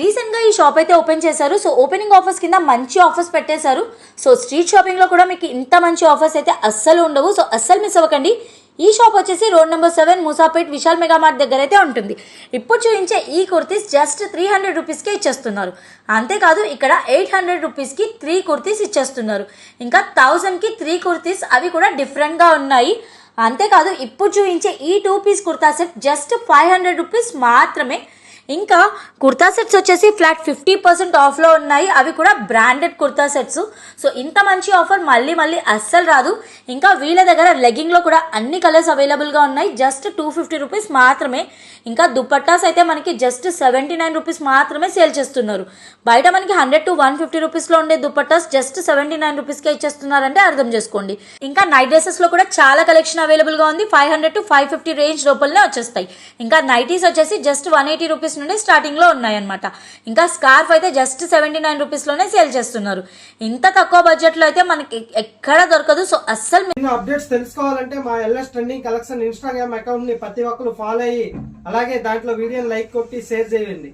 రీసెంట్గా ఈ షాప్ అయితే ఓపెన్ చేశారు. సో ఓపెనింగ్ ఆఫర్స్ కింద మంచి ఆఫర్స్ పెట్టేశారు. సో స్ట్రీట్ షాపింగ్లో కూడా మీకు ఇంత మంచి ఆఫర్స్ అయితే అస్సలు ఉండవు. సో అస్సలు మిస్ అవ్వకండి. ఈ షాప్ వచ్చేసి road number 7 Moosapet Vishal mega mart దగ్గర అయితే ఉంటుంది. ఇప్పుడు చూపించే ఈ కుర్తీస్ జస్ట్ 300 రూపీస్కే ఇచ్చేస్తున్నారు. అంతేకాదు ఇక్కడ 800 రూపీస్కి 3 కుర్తీస్ ఇచ్చేస్తున్నారు. ఇంకా 1000కి 3 కుర్తీస్, అవి కూడా డిఫరెంట్గా ఉన్నాయి. అంతేకాదు ఇప్పుడు చూపించే ఈ 2 piece kurta set just 500 rupees మాత్రమే. ఇంకా కుర్తా సెట్స్ వచ్చేసి ఫ్లాట్ 50% ఆఫ్లో ఉన్నాయి. అవి కూడా బ్రాండెడ్ కుర్తా సెట్స్. సో ఇంత మంచి ఆఫర్ మళ్ళీ మళ్ళీ అస్సలు రాదు. ఇంకా వీళ్ళ దగ్గర లెగ్గింగ్లో కూడా అన్ని కలర్స్ అవైలబుల్గా ఉన్నాయి. జస్ట్ 250 రూపీస్ మాత్రమే. ఇంకా దుపట్టాస్ అయితే మనకి జస్ట్ 79 రూపీస్ మాత్రమే సేల్ చేస్తున్నారు. బయట మనకి 100 to 150 రూపీస్లో ఉండే దుపట్టాస్ జస్ట్ 79 రూపీస్కే ఇచ్చేస్తున్నారంటే అర్థం చేసుకోండి. ఇంకా నైట్ డ్రెస్సెస్లో కూడా చాలా కలెక్షన్ అవైలబుల్గా ఉంది. 500 to 550 రేంజ్ లోపలనే వచ్చేస్తాయి. ఇంకా నైటీస్ వచ్చేసి జస్ట్ 180 రూపీస్ నుండి స్టార్టింగ్ లో ఉన్నాయన్నమాట. ఇంకా స్కార్ఫ్ అయితే జస్ట్ 79 రూపీస్ లోనే సేల్ చేస్తున్నారు. ఇంత తక్కువ బడ్జెట్ లో అయితే మనకి ఎక్కడ దొరకదు. సో అస్సలు అప్డేట్స్ తెలుసుకోవాలంటే మా LS trending collection Instagram account ని ప్రతి ఒక్కరు ఫాలో అయ్యి అలాగే దాంట్లో వీడియోని లైక్ కొట్టి షేర్ చేయండి.